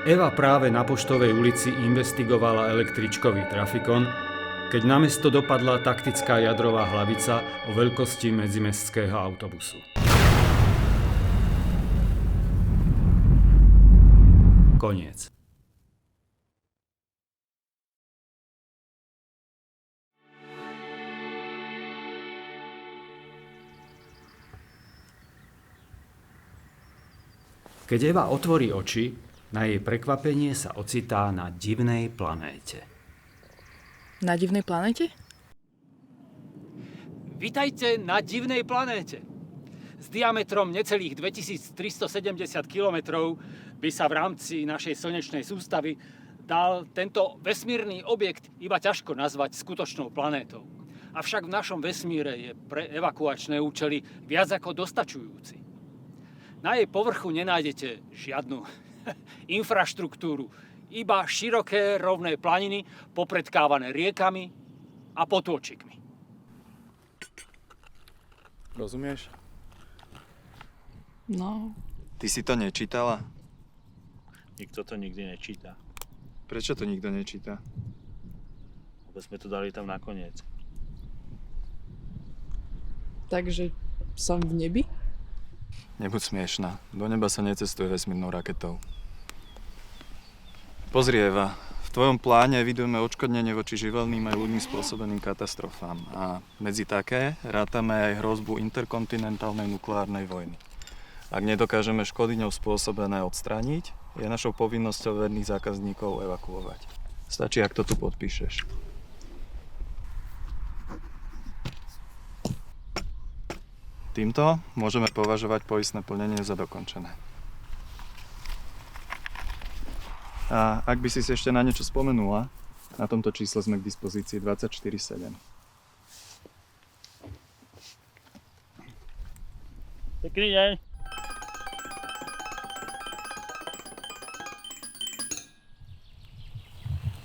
Eva práve na Poštovej ulici investigovala električkový trafikon, keď na mesto dopadla taktická jadrová hlavica o veľkosti medzimestského autobusu. Koniec. Keď Eva otvorí oči, na jej prekvapenie sa ocitá na divnej planéte. Na divnej planéte? Vitajte na divnej planéte. S diametrom necelých 2370 km by sa v rámci našej slnečnej sústavy dal tento vesmírny objekt iba ťažko nazvať skutočnou planétou. Avšak v našom vesmíre je pre evakuačné účely viac ako dostačujúci. Na jej povrchu nenájdete žiadnu infraštruktúru, iba široké rovné planiny popredkávané riekami a potôčikmi. Rozumieš? No, Ty si to nečítala? Nikto to nikdy nečíta. Prečo to nikto nečíta? Lebo sme to dali tam nakoniec. takže som v nebi? Nebuď smiešná. Do neba sa necestuje vesmírnou raketou. Pozri, Eva. V tvojom pláne evidujeme odškodnenie voči živelným aj ľuďmi spôsobeným katastrofám. A medzi také rátame aj hrozbu interkontinentálnej nukleárnej vojny. Ak nedokážeme škody ňou spôsobené odstrániť, je našou povinnosťou verných zákazníkov evakuovať. Stačí, ak to tu podpíšeš. Týmto môžeme považovať poistné plnenie za dokončené. A ak by si ešte na niečo spomenula, na tomto čísle sme k dispozícii 24/7. Pekný deň.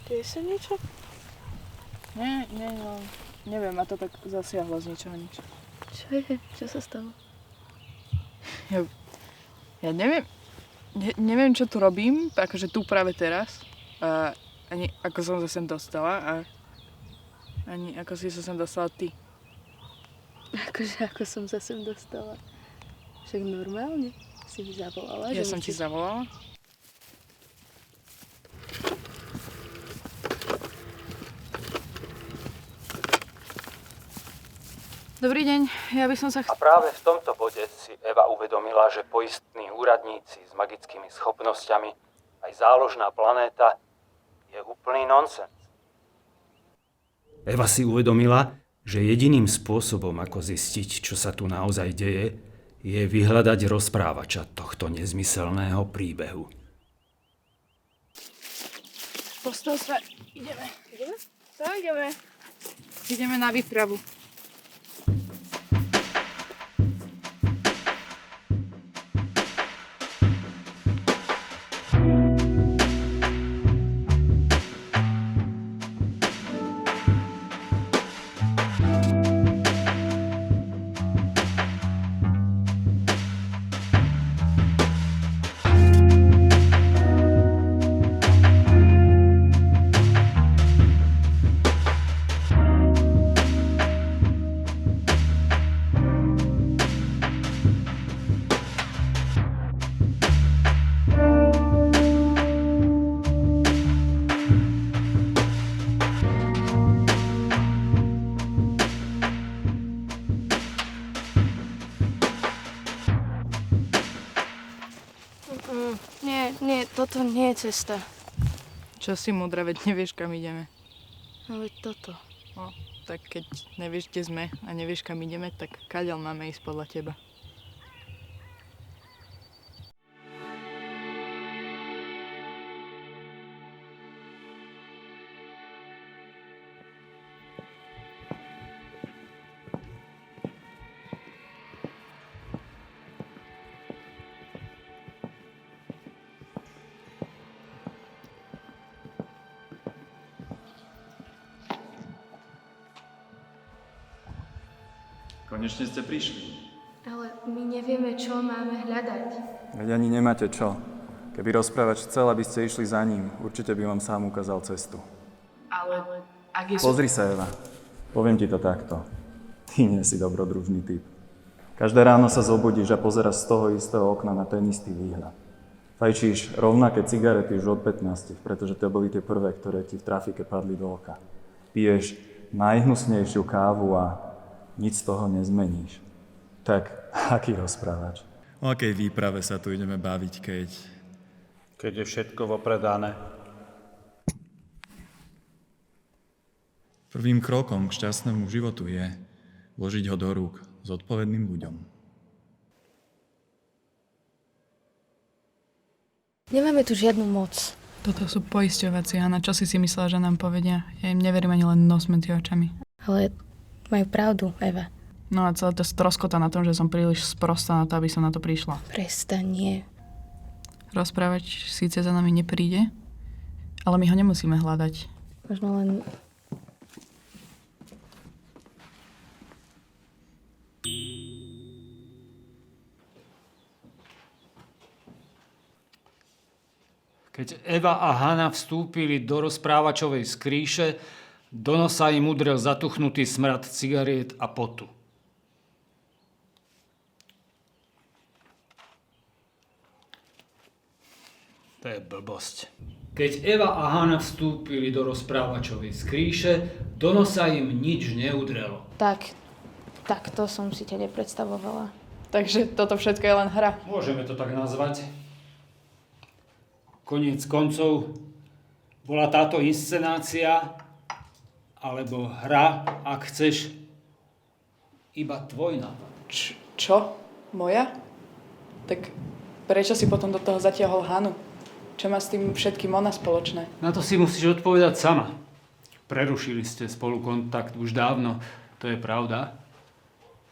Deje sa niečo? Nie, no, neviem, ma to tak zasiahlo z ničoho nič. Čo je? Čo sa stalo? Ja neviem, čo tu robím, akože tu práve teraz. A ani ako som sa sem dostala a ani ako si sa sem dostala ty. Akože ako som sa sem dostala? Však normálne si mi zavolala. Ja som ti zavolala. Dobrý deň, ja by som sa A práve v tomto bode si Eva uvedomila, že poistní úradníci s magickými schopnosťami aj záložná planéta je úplný nonsens. Eva si uvedomila, že jediným spôsobom, ako zistiť, čo sa tu naozaj deje, je vyhľadať rozprávača tohto nezmyselného príbehu. Postav sa, ideme. Ideme? Tak, ideme. Ideme na výpravu. Nie, toto nie je cesta. Čo si múdra, veď nevieš, kam ideme. Ale toto. No, tak keď nevieš, kde sme a nevieš, kam ideme, tak kaďal máme ísť podľa teba. Konečne ste prišli. Ale my nevieme, čo máme hľadať. Veď ani nemáte čo. Keby rozprávač chcel, aby ste išli za ním, určite by vám sám ukázal cestu. Ale ak je... Pozri sa, Eva. Poviem ti to takto. Ty nie si dobrodružný typ. Každé ráno sa zobudíš a pozeráš z toho istého okna na ten istý výhľad. Fajčíš rovnaké cigarety už od 15, pretože to boli tie prvé, ktoré ti v trafike padli do oka. Piješ najhnusnejšiu kávu a nič z toho nezmeníš. Tak, aký rozprávač? O akej výprave sa tu ideme baviť, Keď je všetko vopredané. Prvým krokom k šťastnému životu je vložiť ho do rúk zodpovedným ľuďom. Nemáme tu žiadnu moc. Toto sú poisťovacie a na čo si myslela, že nám povedia? Ja im neverím ani len nos medzi očami. Ale majú pravdu, Eva. No a celé to stroskota na tom, že som príliš sprostá na to, aby som na to prišla. Prestaň, nie. Rozprávač síce za nami nepríde, ale my ho nemusíme hľadať. Možno len... Keď Eva a Hana vstúpili do rozprávačovej skríše, do nosa im udrel zatuchnutý smrad cigariet a potu. To je blbosť. Keď Eva a Hana vstúpili do rozprávačovej skríše, do nosa im nič neudrelo. Tak to som si ťa nepredstavovala. Takže toto všetko je len hra. Môžeme to tak nazvať. Koniec koncov bola táto inscenácia alebo hra, ak chceš, iba tvoj nápad. Čo? Moja? Tak prečo si potom do toho zatiahol Hanu? Čo má s tým všetkým ona spoločné? Na to si musíš odpovedať sama. Prerušili ste spolu kontakt už dávno, to je pravda.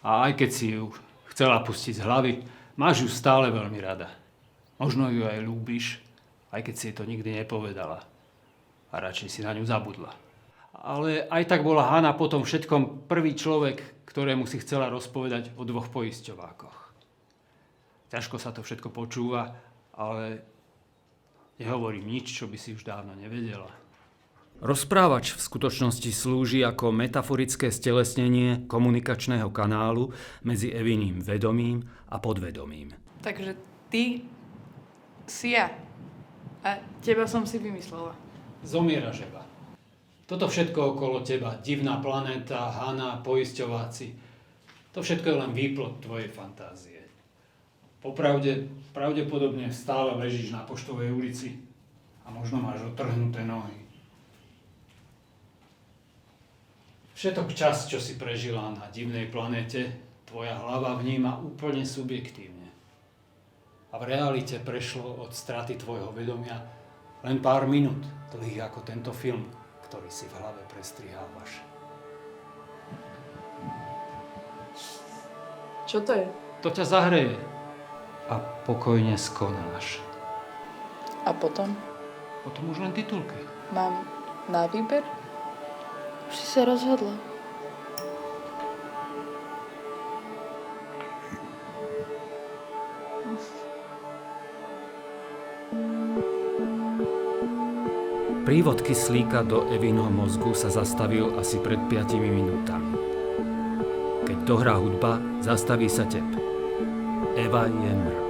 A aj keď si ju chcela pustiť z hlavy, máš ju stále veľmi rada. Možno ju aj ľúbiš, aj keď si jej to nikdy nepovedala. A radšej si na ňu zabudla. Ale aj tak bola Hana po tom všetkom prvý človek, ktorému si chcela rozpovedať o dvoch poisťovákoch. Ťažko sa to všetko počúva, ale nehovorím nič, čo by si už dávno nevedela. Rozprávač v skutočnosti slúži ako metaforické stelesnenie komunikačného kanálu medzi Eviným vedomím a podvedomím. Takže ty si ja. A teba som si vymyslela. Zomieraš, Eva. Toto všetko okolo teba, divná planéta, Hana, poisťováci, to všetko je len výplod tvojej fantázie. Popravde, pravdepodobne stále ležíš na Poštovej ulici a možno máš otrhnuté nohy. Všetok čas, čo si prežila na divnej planéte, tvoja hlava vníma úplne subjektívne. A v realite prešlo od straty tvojho vedomia len pár minút, dlhých ako tento film, ktorý si v hlave prestrihávaš. Čo to je? To ťa zahreje a pokojne skonáš. A potom? Potom už len titulky. Mám na výber? Už si sa rozhodla. Prívod kyslíka do Evinho mozgu sa zastavil asi pred 5 minútami. Keď dohrá hudba, zastaví sa tep. Eva je mŕtva.